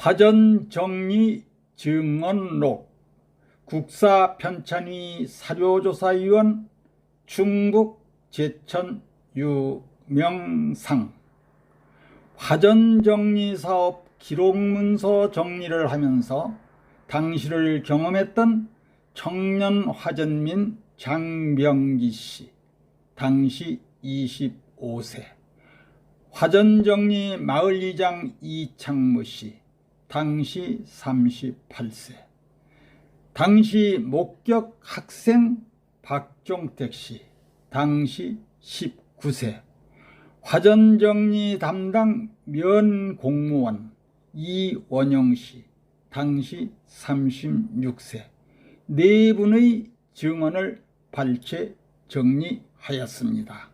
화전정리 증언록 국사편찬위 사료조사위원 충북 제천 유명상. 화전정리사업 기록문서 정리를 하면서 당시를 경험했던 청년 화전민 장병기씨, 당시 25세. 화전정리 마을이장 이창무씨, 당시 38세. 당시 목격 학생 박종택씨, 당시 19세. 화전정리 담당 면공무원 이원영씨, 당시 36세. 네 분의 증언을 발췌 정리하였습니다.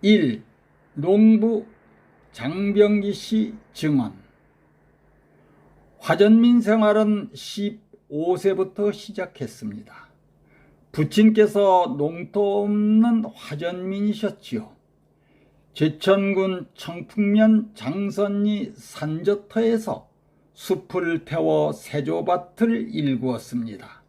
1. 농부 장병기씨 증언. 화전민 생활은 15세부터 시작했습니다. 부친께서 농토 없는 화전민이셨지요. 제천군 청풍면 장선리 산저터에서 숲을 태워 세조밭을 일구었습니다.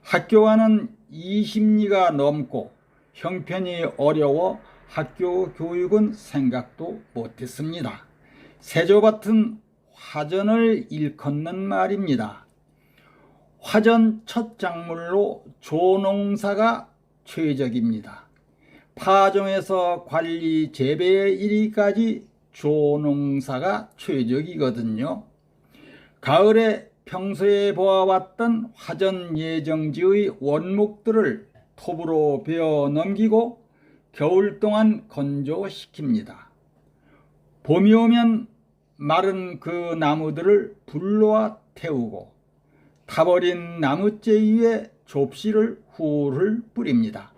학교와는 20리가 넘고 형편이 어려워 학교 교육은 생각도 못했습니다. 세조밭은 화전을 일컫는 말입니다. 화전 첫 작물로 조농사가 최적입니다. 파종에서 관리 재배에 이르기까지 조농사가 최적이거든요. 가을에 평소에 보아왔던 화전 예정지의 원목들을 톱으로 베어 넘기고 겨울 동안 건조시킵니다. 봄이 오면 마른 그 나무들을 불로와 태우고 타버린 나무재 위에 좁씨를 훌훌 뿌립니다.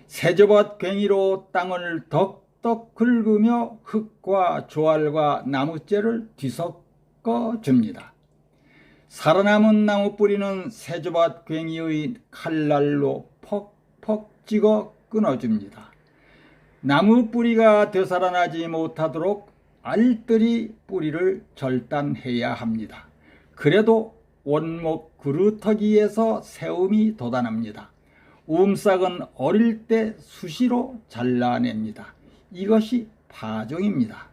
세조밭 괭이로 땅을 덕덕 긁으며 흙과 조알과 나무재를 뒤섞어 줍니다. 살아남은 나무 뿌리는 세조밭 괭이의 칼날로 퍽퍽 찍어 끊어줍니다. 나무 뿌리가 되살아나지 못하도록 알뜰히 뿌리를 절단해야 합니다. 그래도 원목 그루터기에서 세움이 돋아납니다. 움싹은 어릴 때 수시로 잘라냅니다. 이것이 파종입니다.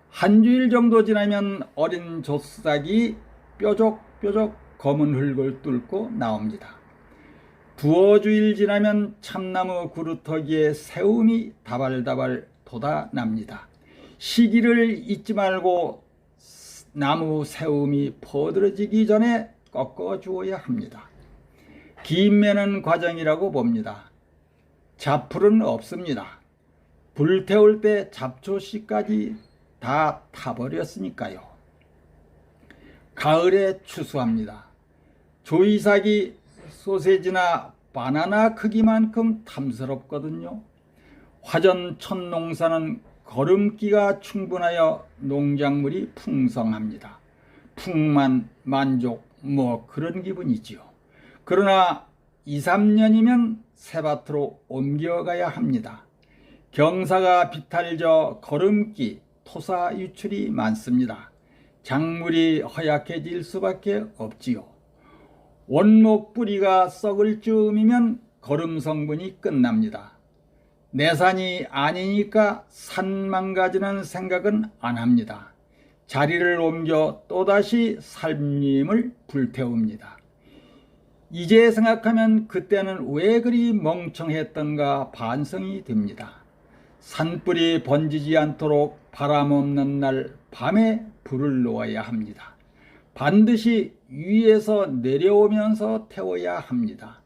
한 주일 정도 지나면 어린 조싹이 뾰족뾰족 검은 흙을 뚫고 나옵니다. 두어 주일 지나면 참나무 그루터기에 세움이 다발다발 돋아납니다. 시기를 잊지 말고 나무 세움이 퍼들어지기 전에 꺾어 주어야 합니다. 김 매는 과정이라고 봅니다. 잡풀은 없습니다. 불태울 때 잡초씨까지 다 타버렸으니까요. 가을에 추수합니다. 조이삭이 소세지나 바나나 크기만큼 탐스럽거든요. 화전 첫 농사는 거름기가 충분하여 농작물이 풍성합니다. 풍만 만족 뭐 그런 기분이지요. 그러나 2, 3년이면 새밭으로 옮겨가야 합니다. 경사가 비탈져 거름기, 토사 유출이 많습니다. 작물이 허약해질 수밖에 없지요. 원목 뿌리가 썩을 즈음이면 거름 성분이 끝납니다. 내 산이 아니니까 산 망가지는 생각은 안 합니다. 자리를 옮겨 또다시 살림을 불태웁니다. 이제 생각하면 그때는 왜 그리 멍청했던가 반성이 됩니다. 산불이 번지지 않도록 바람 없는 날 밤에 불을 놓아야 합니다. 반드시 위에서 내려오면서 태워야 합니다.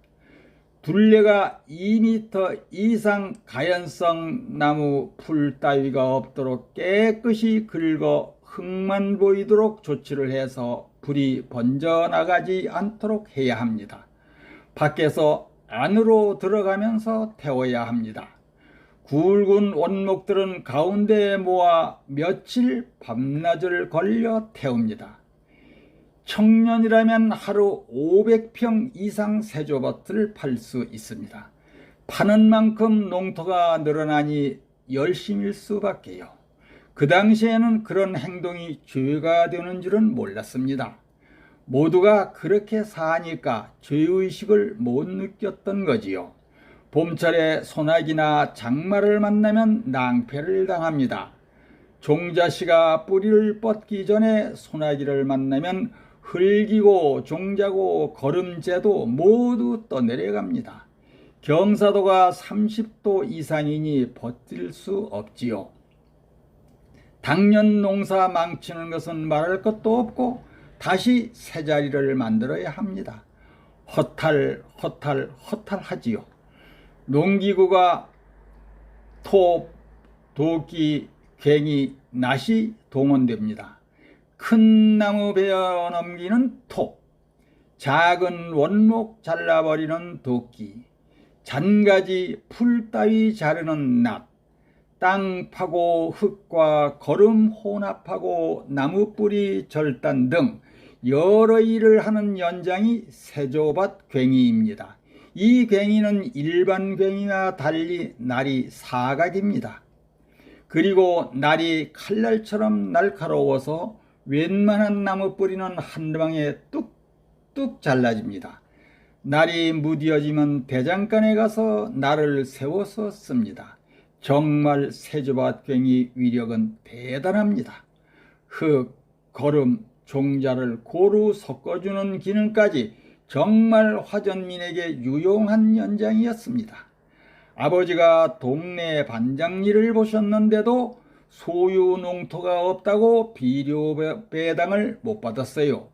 둘레가 2m 이상 가연성 나무 풀 따위가 없도록 깨끗이 긁어 흙만 보이도록 조치를 해서 불이 번져나가지 않도록 해야 합니다. 밖에서 안으로 들어가면서 태워야 합니다. 굵은 원목들은 가운데에 모아 며칠 밤낮을 걸려 태웁니다. 청년이라면 하루 500평 이상 세조밭을 팔 수 있습니다. 파는 만큼 농토가 늘어나니 열심일 수밖에요. 그 당시에는 그런 행동이 죄가 되는 줄은 몰랐습니다. 모두가 그렇게 사니까 죄의식을 못 느꼈던 거지요. 봄철에 소나기나 장마를 만나면 낭패를 당합니다. 종자씨가 뿌리를 뻗기 전에 소나기를 만나면 흙이고 종자고 거름재도 모두 떠내려갑니다. 경사도가 30도 이상이니 버틸 수 없지요. 당년 농사 망치는 것은 말할 것도 없고 다시 새자리를 만들어야 합니다. 허탈하지요. 농기구가 토, 도끼, 괭이, 낫이 동원됩니다. 큰 나무 베어 넘기는 토, 작은 원목 잘라버리는 도끼, 잔가지 풀 따위 자르는 낫, 땅 파고 흙과 거름 혼합하고 나무 뿌리 절단 등 여러 일을 하는 연장이 세조밭 괭이입니다. 이 괭이는 일반 괭이와 달리 날이 사각입니다. 그리고 날이 칼날처럼 날카로워서 웬만한 나무 뿌리는 한 방에 뚝뚝 잘라집니다. 날이 무뎌지면 대장간에 가서 날을 세워서 씁니다. 정말 세조밭 괭이 위력은 대단합니다. 흙, 거름, 종자를 고루 섞어주는 기능까지 정말 화전민에게 유용한 연장이었습니다. 아버지가 동네 반장일을 보셨는데도 소유 농토가 없다고 비료 배당을 못 받았어요.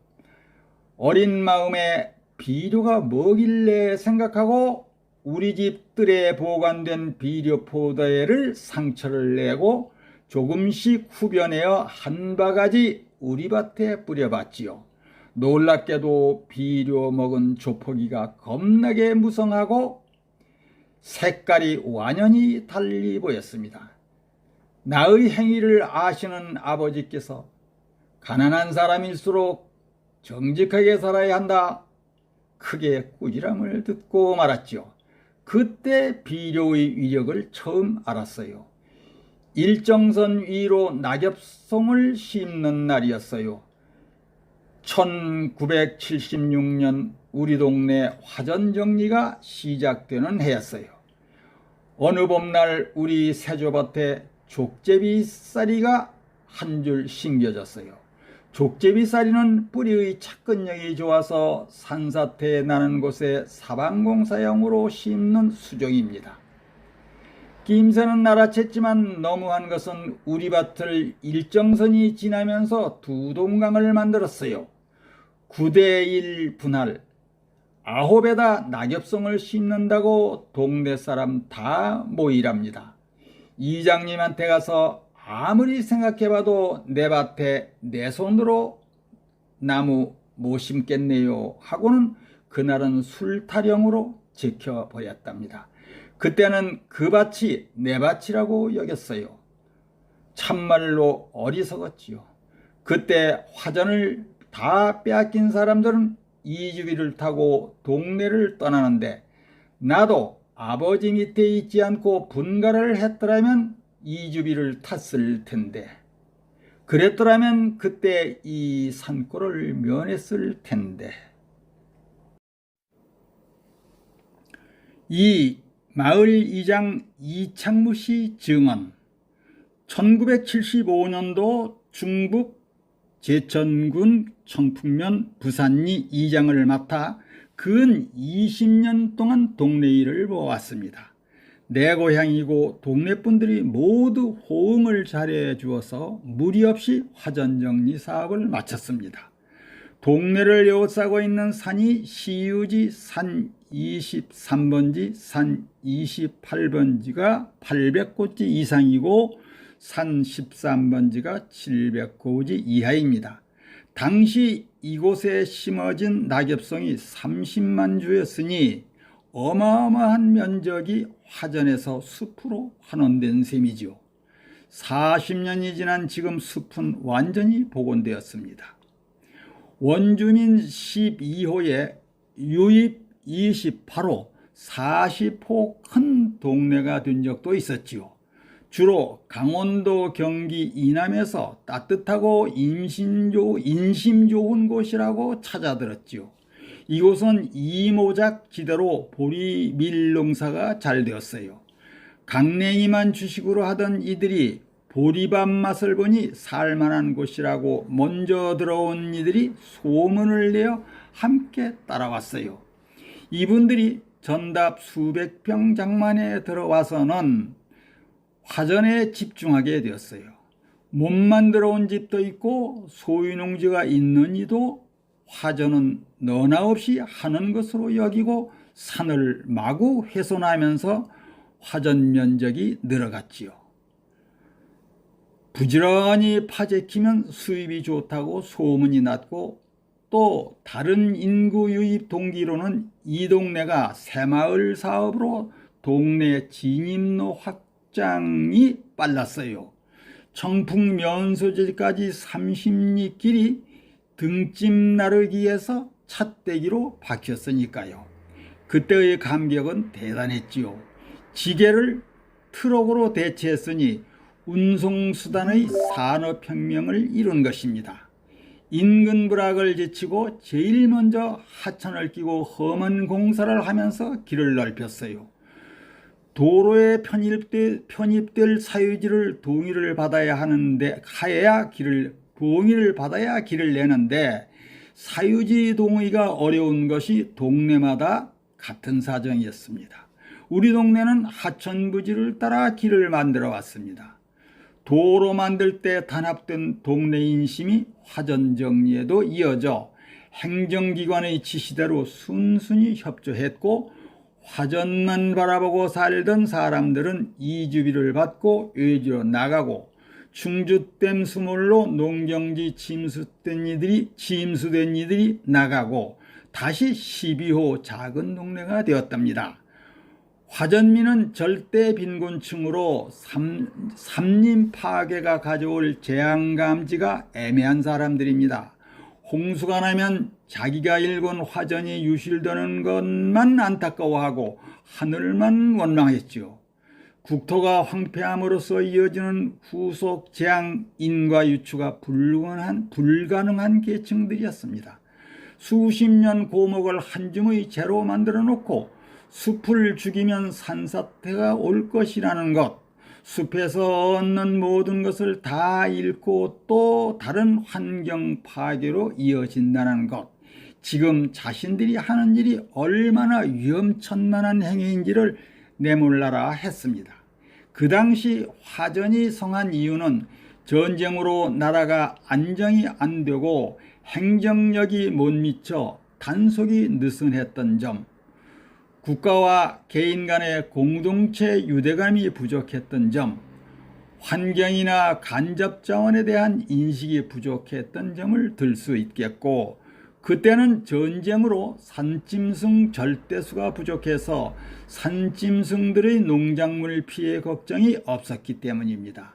어린 마음에 비료가 뭐길래 생각하고 우리 집 뜰에 보관된 비료 포대를 상처를 내고 조금씩 후벼내어 한 바가지 우리 밭에 뿌려봤지요. 놀랍게도 비료 먹은 조포기가 겁나게 무성하고 색깔이 완연히 달리 보였습니다. 나의 행위를 아시는 아버지께서 가난한 사람일수록 정직하게 살아야 한다, 크게 꾸지람을 듣고 말았지요. 그때 비료의 위력을 처음 알았어요. 일정선 위로 낙엽송을 심는 날이었어요. 1976년 우리 동네 화전 정리가 시작되는 해였어요. 어느 봄날 우리 세조밭에 족제비쌀이가 한 줄 심겨졌어요. 족제비쌀이는 뿌리의 착근력이 좋아서 산사태 나는 곳에 사방공사용으로 심는 수종입니다. 김새는 알아챘지만 너무한 것은 우리 밭을 일정선이 지나면서 두 동강을 만들었어요. 9대1 분할, 9에다 낙엽송을 심는다고 동네 사람 다 모이랍니다. 이장님한테 가서 아무리 생각해봐도 내 밭에 내 손으로 나무 못 심겠네요 하고는 그날은 술타령으로 지켜버렸답니다. 그때는 그 밭이 내 밭이라고 여겼어요. 참말로 어리석었지요. 그때 화전을 다 빼앗긴 사람들은 이주비를 타고 동네를 떠나는데 나도 아버지 밑에 있지 않고 분가를 했더라면 이주비를 탔을 텐데, 그랬더라면 그때 이 산골을 면했을 텐데. 이 마을 이장 이창무 씨 증언. 1975년도 중북 제천군 청풍면 부산리 이장을 맡아 근 20년 동안 동네 일을 보았습니다. 내 고향이고 동네 분들이 모두 호응을 잘해 주어서 무리 없이 화전정리 사업을 마쳤습니다. 동네를 에워싸고 있는 산이 시유지 산 23번지, 산 28번지가 800고지 이상이고 산 13번지가 700고지 이하입니다. 당시 이곳에 심어진 낙엽송이 30만 주였으니 어마어마한 면적이 화전에서 숲으로 환원된 셈이지요. 40년이 지난 지금 숲은 완전히 복원되었습니다. 원주민 12호에 유입 28호, 40호 큰 동네가 된 적도 있었지요. 주로 강원도, 경기 이남에서 따뜻하고 인심 좋은 곳이라고 찾아들었지요. 이곳은 이모작 지대로 보리 밀농사가 잘 되었어요. 강냉이만 주식으로 하던 이들이 보리밥 맛을 보니 살만한 곳이라고 먼저 들어온 이들이 소문을 내어 함께 따라왔어요. 이분들이 전답 수백 평 장만에 들어와서는 화전에 집중하게 되었어요. 몸만 들어온 집도 있고 소유농지가 있는 이도 화전은 너나 없이 하는 것으로 여기고 산을 마구 훼손하면서 화전 면적이 늘어갔지요. 부지런히 파재키면 수입이 좋다고 소문이 났고, 또 다른 인구 유입 동기로는 이 동네가 새마을 사업으로 동네 진입로 확장이 빨랐어요. 청풍 면소지까지 30리 길이 등짐 나르기에서 찻대기로 박혔으니까요. 그때의 감격은 대단했지요. 지게를 트럭으로 대체했으니 운송수단의 산업혁명을 이룬 것입니다. 인근 불악을 제치고 제일 먼저 하천을 끼고 험한 공사를 하면서 길을 넓혔어요. 도로에 편입될 사유지를 동의를 받아야 하는데 동의를 받아야 길을 내는데, 사유지 동의가 어려운 것이 동네마다 같은 사정이었습니다. 우리 동네는 하천 부지를 따라 길을 만들어 왔습니다. 도로 만들 때 단합된 동네 인심이 화전 정리에도 이어져 행정기관의 지시대로 순순히 협조했고, 화전만 바라보고 살던 사람들은 이주비를 받고 외지로 나가고, 충주댐 수몰로 농경지 침수된 이들이 나가고 다시 12호 작은 동네가 되었답니다. 화전민은 절대 빈곤층으로 삼림 파괴가 가져올 재앙감지가 애매한 사람들입니다. 홍수가 나면 자기가 일군 화전이 유실되는 것만 안타까워하고 하늘만 원망했지요. 국토가 황폐함으로써 이어지는 후속 재앙, 인과 유추가 불가능한 계층들이었습니다. 수십 년 고목을 한 줌의 재로 만들어 놓고 숲을 죽이면 산사태가 올 것이라는 것, 숲에서 얻는 모든 것을 다 잃고 또 다른 환경 파괴로 이어진다는 것, 지금 자신들이 하는 일이 얼마나 위험천만한 행위인지를 내몰라라 했습니다. 그 당시 화전이 성한 이유는 전쟁으로 나라가 안정이 안 되고 행정력이 못 미쳐 단속이 느슨했던 점, 국가와 개인 간의 공동체 유대감이 부족했던 점, 환경이나 간접 자원에 대한 인식이 부족했던 점을 들 수 있겠고, 그때는 전쟁으로 산짐승 절대수가 부족해서 산짐승들의 농작물 피해 걱정이 없었기 때문입니다.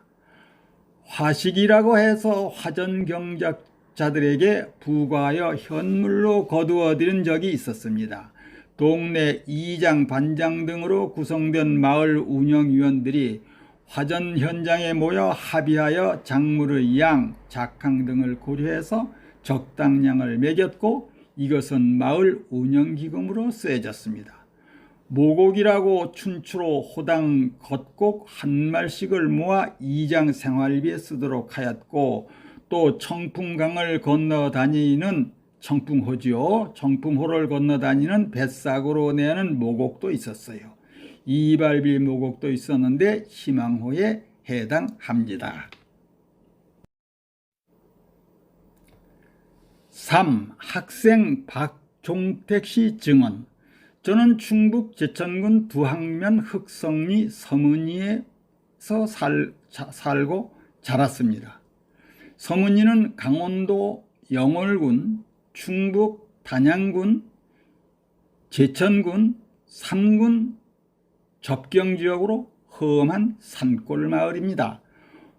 화식이라고 해서 화전 경작자들에게 부과하여 현물로 거두어들인 적이 있었습니다. 동네 이장, 반장 등으로 구성된 마을 운영위원들이 화전 현장에 모여 합의하여 작물의 양, 작황 등을 고려해서 적당량을 매겼고, 이것은 마을 운영기금으로 쓰여졌습니다. 모곡이라고 춘추로 호당 겉곡 한 말씩을 모아 이장 생활비에 쓰도록 하였고, 또 청풍강을 건너 다니는 청풍호를 건너 다니는 뱃삭으로 내는 모곡도 있었어요. 이발비 모곡도 있었는데 희망호에 해당합니다. 3. 학생 박종택씨 증언. 저는 충북 제천군 두항면 흑성리 서문리에서 살고 자랐습니다. 서문리는 강원도 영월군, 충북 단양군, 제천군, 삼군 접경지역으로 험한 산골 마을입니다.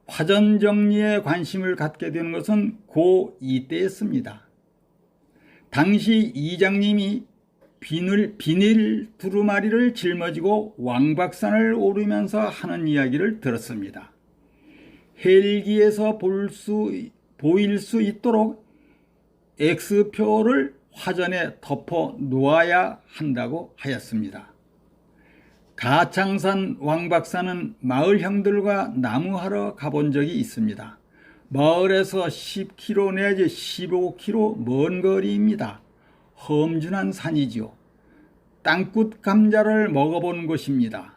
화전 정리에 관심을 갖게 된 것은 고2 때였습니다. 당시 이장님이 비닐 두루마리를 짊어지고 왕박산을 오르면서 하는 이야기를 들었습니다. 헬기에서 보일 수 있도록 X표를 화전에 덮어 놓아야 한다고 하였습니다. 가창산 왕박산은 마을 형들과 나무하러 가본 적이 있습니다. 마을에서 10km 내지 15km 먼 거리입니다. 험준한 산이지요. 땅끝 감자를 먹어본 곳입니다.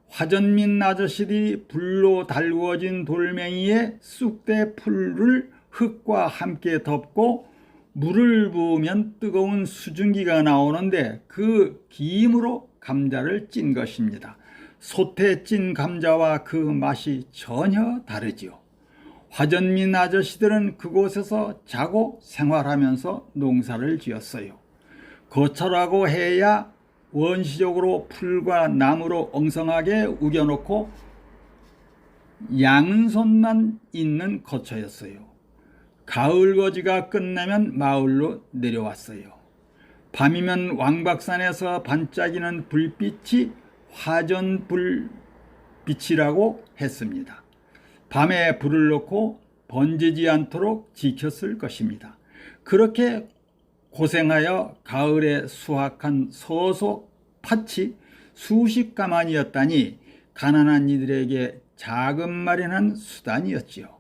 화전민 아저씨들이 불로 달구어진 돌멩이에 쑥대 풀을 흙과 함께 덮고 물을 부으면 뜨거운 수증기가 나오는데 그 기름으로 감자를 찐 것입니다. 솥에 찐 감자와 그 맛이 전혀 다르지요. 화전민 아저씨들은 그곳에서 자고 생활하면서 농사를 지었어요. 거처라고 해야 원시적으로 풀과 나무로 엉성하게 우겨놓고 양손만 있는 거처였어요. 가을 거지가 끝나면 마을로 내려왔어요. 밤이면 왕박산에서 반짝이는 불빛이 화전 불빛이라고 했습니다. 밤에 불을 놓고 번지지 않도록 지켰을 것입니다. 그렇게 고생하여 가을에 수확한 서속 팥이 수십 가만이었다니 가난한 이들에게 자금 마련한 수단이었지요.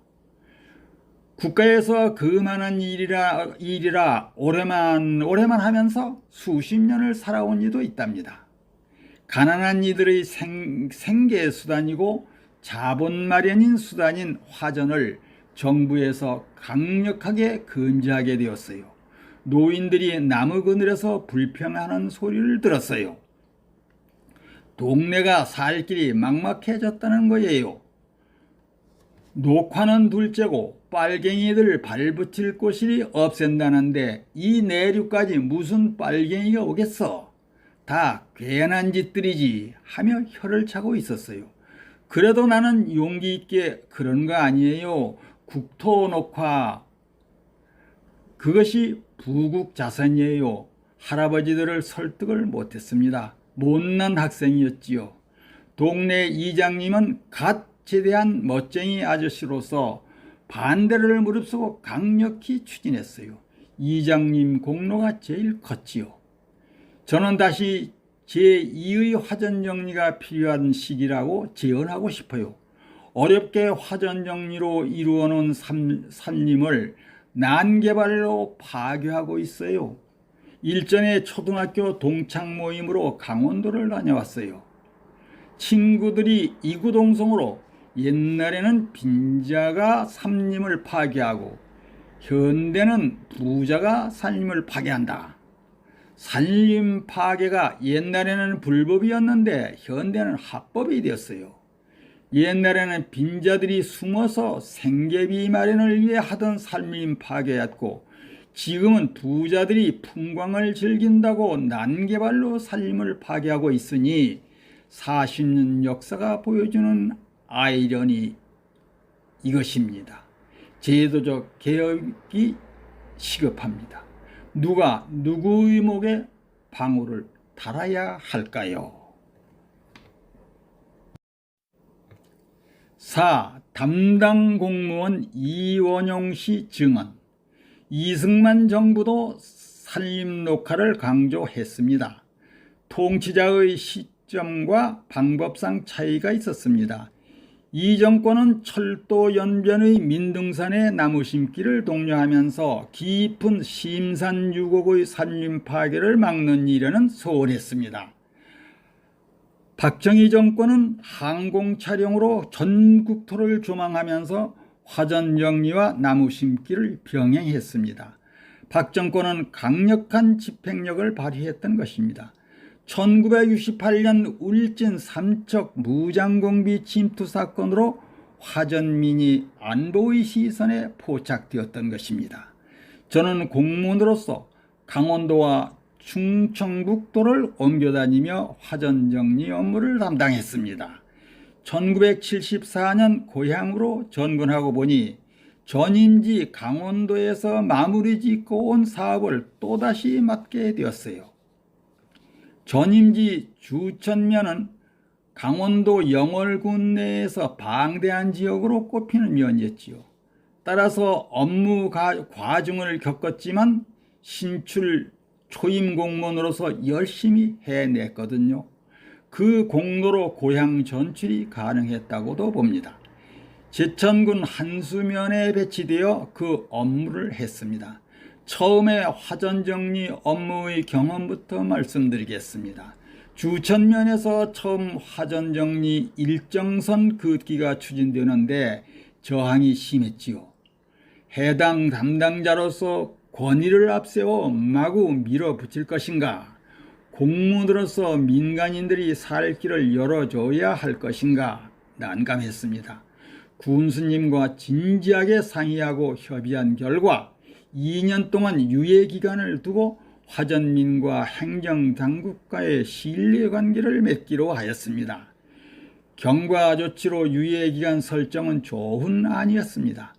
국가에서 그만한 일이라 오래만 하면서 수십 년을 살아온 이도 있답니다. 가난한 이들의 생계 수단이고 자본 마련인 수단인 화전을 정부에서 강력하게 금지하게 되었어요. 노인들이 나무 그늘에서 불평하는 소리를 들었어요. 동네가 살 길이 막막해졌다는 거예요. 녹화는 둘째고 빨갱이들 발붙일 곳이 없앤다는데 이 내륙까지 무슨 빨갱이가 오겠어? 다 괜한 짓들이지 하며 혀를 차고 있었어요. 그래도 나는 용기 있게 그런 거 아니에요. 국토 녹화 그것이 부국 자산이에요. 할아버지들을 설득을 못했습니다. 못난 학생이었지요. 동네 이장님은 갓 제대한 멋쟁이 아저씨로서 반대를 무릅쓰고 강력히 추진했어요. 이장님 공로가 제일 컸지요. 저는 다시 제2의 화전 정리가 필요한 시기라고 제언하고 싶어요. 어렵게 화전 정리로 이루어놓은 산림을 난개발로 파괴하고 있어요. 일전에 초등학교 동창 모임으로 강원도를 다녀왔어요. 친구들이 이구동성으로 옛날에는 빈자가 산림을 파괴하고 현대는 부자가 산림을 파괴한다. 산림 파괴가 옛날에는 불법이었는데 현대는 합법이 되었어요. 옛날에는 빈자들이 숨어서 생계비 마련을 위해 하던 산림 파괴였고 지금은 부자들이 풍광을 즐긴다고 난개발로 산림을 파괴하고 있으니 40년 역사가 보여주는 아이러니 이것입니다. 제도적 개혁이 시급합니다. 누가 누구의 목에 방울을 달아야 할까요? 4. 담당 공무원 이원용 씨 증언. 이승만 정부도 산림 녹화를 강조했습니다. 통치자의 시점과 방법상 차이가 있었습니다. 이 정권은 철도 연변의 민등산의 나무 심기를 독려하면서 깊은 심산유곡의 산림 파괴를 막는 일에는 소홀했습니다. 박정희 정권은 항공 차량으로 전국토를 조망하면서 화전 정리와 나무 심기를 병행했습니다. 박 정권은 강력한 집행력을 발휘했던 것입니다. 1968년 울진 삼척 무장공비 침투 사건으로 화전민이 안보의 시선에 포착되었던 것입니다. 저는 공무원으로서 강원도와 충청북도를 옮겨다니며 화전 정리 업무를 담당했습니다. 1974년 고향으로 전근하고 보니 전임지 강원도에서 마무리 짓고 온 사업을 또다시 맡게 되었어요. 전임지 주천면은 강원도 영월군 내에서 방대한 지역으로 꼽히는 면이었지요. 따라서 업무 과중을 겪었지만 신출 초임 공무원으로서 열심히 해냈거든요. 그 공로로 고향 전출이 가능했다고도 봅니다. 제천군 한수면에 배치되어 그 업무를 했습니다. 처음에 화전정리 업무의 경험부터 말씀드리겠습니다. 주천면에서 처음 화전정리 일정선 긋기가 추진되는데 저항이 심했지요. 해당 담당자로서 권위를 앞세워 마구 밀어붙일 것인가? 공무원으로서 민간인들이 살 길을 열어줘야 할 것인가? 난감했습니다. 군수님과 진지하게 상의하고 협의한 결과 2년 동안 유예기간을 두고 화전민과 행정당국과의 신뢰관계를 맺기로 하였습니다. 경과조치로 유예기간 설정은 좋은 안이었습니다.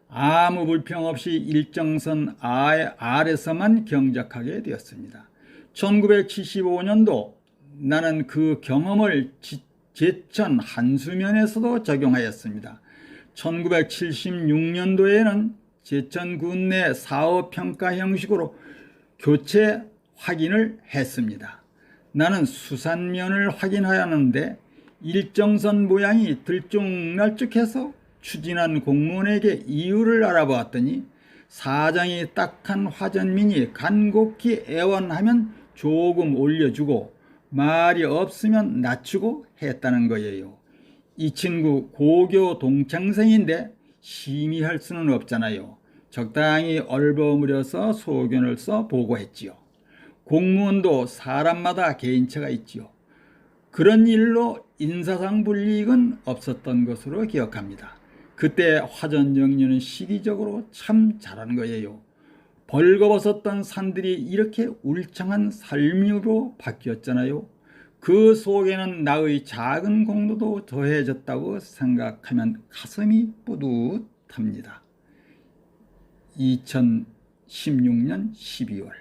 아무 불평 없이 일정선 아래서만 경작하게 되었습니다. 1975년도 나는 그 경험을 제천 한수면에서도 적용하였습니다. 1976년도에는 제천군 내 사업평가 형식으로 교체 확인을 했습니다. 나는 수산면을 확인하였는데 일정선 모양이 들쭉날쭉해서 추진한 공무원에게 이유를 알아보았더니 사정이 딱한 화전민이 간곡히 애원하면 조금 올려주고 말이 없으면 낮추고 했다는 거예요. 이 친구 고교 동창생인데 심의할 수는 없잖아요. 적당히 얼버무려서 소견을 써 보고했지요. 공무원도 사람마다 개인차가 있지요. 그런 일로 인사상 불이익은 없었던 것으로 기억합니다. 그때 화전정리는 시기적으로 참 잘한 거예요. 벌거벗었던 산들이 이렇게 울창한 삶으로 바뀌었잖아요. 그 속에는 나의 작은 공로도 더해졌다고 생각하면 가슴이 뿌듯합니다. 2016년 12월